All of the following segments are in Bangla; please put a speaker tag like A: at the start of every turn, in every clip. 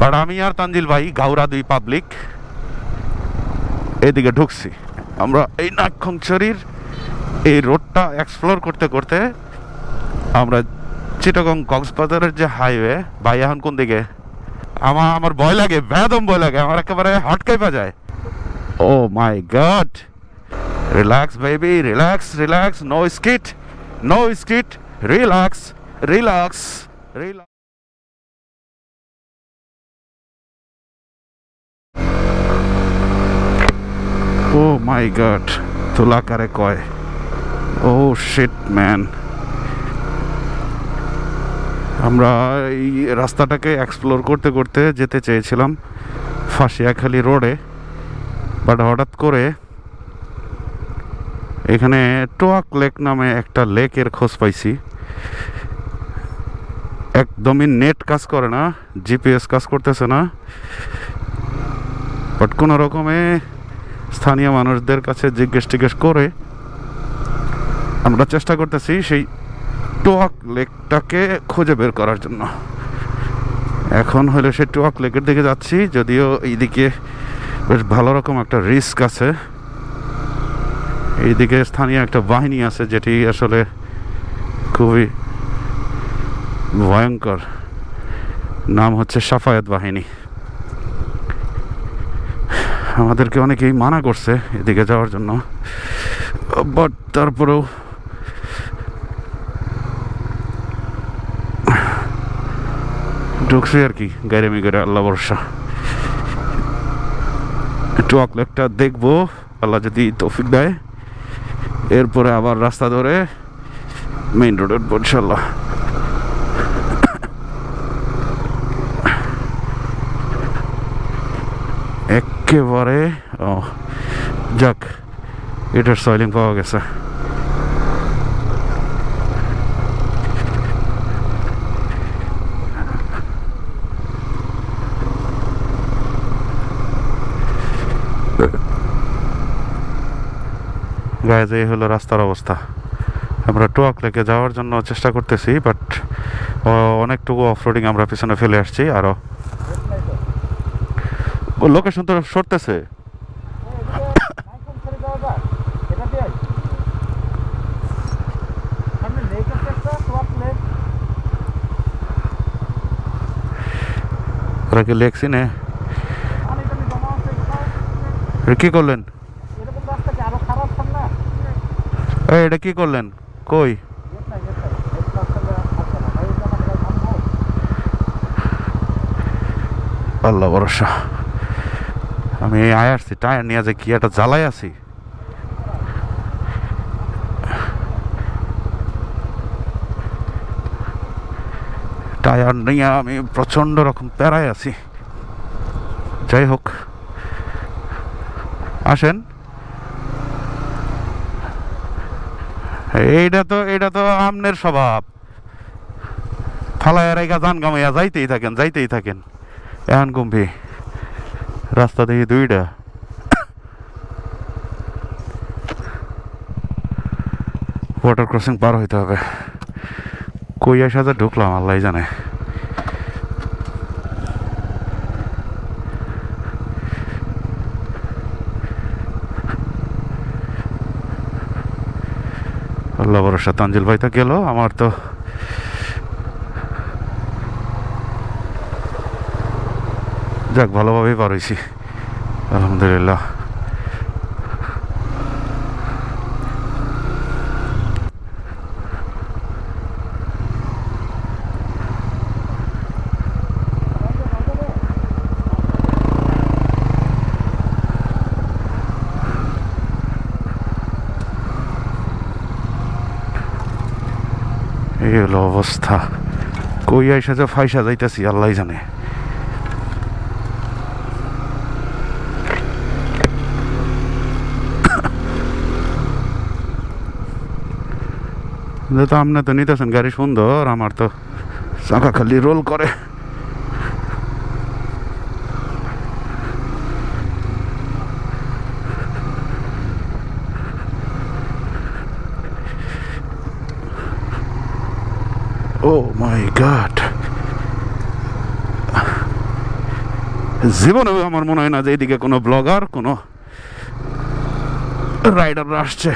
A: বাট আমি আর তানজিল ভাই গাউরা 2 পাবলিক এদিকে ঢুকছি। আমরা এই নাগখংছড়ির এই রোডটা এক্সপ্লোর করতে করতে আমরা চিটাগং কক্সবাজারের যে হাইওয়ে, ভাই এখন কোন দিকে? আমার ভয় লাগে, বেদম ভয় লাগে, আমার একেবারে হাট কাঁপা যায়। Oh my God, relax baby, relax relax, no skit no skit, relax relax relax. Oh my God, তোলা কারে কয়। ও শিট ম্যান, আমরা এই রাস্তাটাকে এক্সপ্লোর করতে করতে যেতে চেয়েছিলাম ফাঁসিয়াখালী রোডে, বাট হঠাৎ করে এখানে টোয়াক লেক নামে একটা লেকের খোঁজ পাইছি। একদমই নেট কাজ করে না, জিপিএস কাজ করতেছে না, বাট কোনো রকমে স্থানীয় মানুষদের কাছে জিজ্ঞেস করে আমরা চেষ্টা করতেছি সেই টোয়াক লেকটাকে খুঁজে বের করার জন্য। এখন হলে সেই টোয়াক লেকের দিকে যাচ্ছি, যদিও এইদিকে বেশ ভালো রকম একটা রিস্ক আছে। এইদিকে স্থানীয় একটা বাহিনী আছে যেটি আসলে খুবই ভয়ঙ্কর, নাম হচ্ছে সাফায়াত বাহিনী। আমাদেরকে অনেকেই মানা করছে এদিকে যাওয়ার জন্য, বাট তারপরেও ঢুকছি আর কি, গাইরামি করে, আল্লাহ ভরসা। টোয়াক লেকটা দেখবো আল্লাহ যদি তৌফিক দেয়, এরপরে আবার রাস্তা ধরে মেইন রোড উঠবো ইনশাল্লাহ। একেবারে ও যাক, এটার সয়েলিং পাওয়া গেছে। গায়ে যে হলো রাস্তার অবস্থা। আমরা টোয়াক লেকে যাওয়ার জন্য চেষ্টা করতেছি, বাট অনেকটুকু অফরোডিং আমরা পিছনে ফেলে আসছি। আরো লোকেশন তো সরতেছে। ওরা কি লেক চিনে? কি করলেন? এটা কি করলেন? কই আল্লাহ ভরসা। আমি আসছি টায়ার নিয়ে, যে কি একটা জ্বালাই আছি। টায়ার নিয়ে আমি প্রচন্ড রকম প্যারায় আছি। যাই হোক, আসেন। এটা তো আমনের স্বভাব, ফালাইয়া রেখা জান গামাইয়া যাইতেই থাকেন। এখন কমবি রাস্তা দেখি 2টা। ওয়াটার ক্রসিং পার হইতে হবে। কই আসা ঢুকলাম আল্লাহ জানে। আল্লাহ ভরসা, তানজিল ভাই তো গেল, আমার তো যাক ভালোভাবেই পার হয়েছি আলহামদুলিল্লাহ। এই হলো অবস্থা। কই আইসা যে ফাইসা যাইতেছি আল্লাহ জানে। তো আপনি তো নিতেছেন গাড়ি সুন্দর, আমার তো চাকা খালি রোল করে। ও মাই গড, জীবনেও আমার মনে হয় না যে এদিকে কোনো ব্লগার কোনো রাইডাররা আসছে।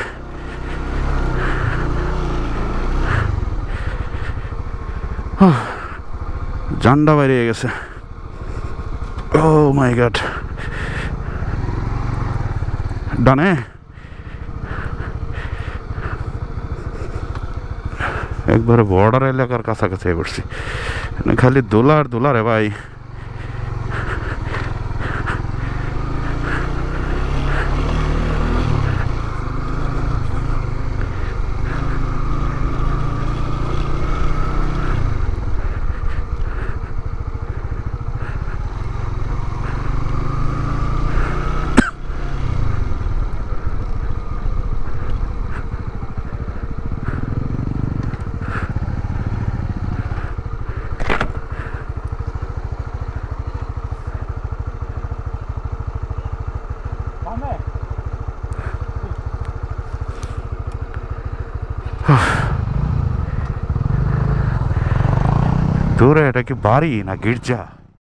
A: জান্ডা বাইরে গেছে। ও মাই গড, ডানে একবারে বর্ডার এলাকার কাছাকাছি পড়ছি, খালি দোলার দোলারে ভাই। দূরে এটা কি বাড়ি না গির্জা?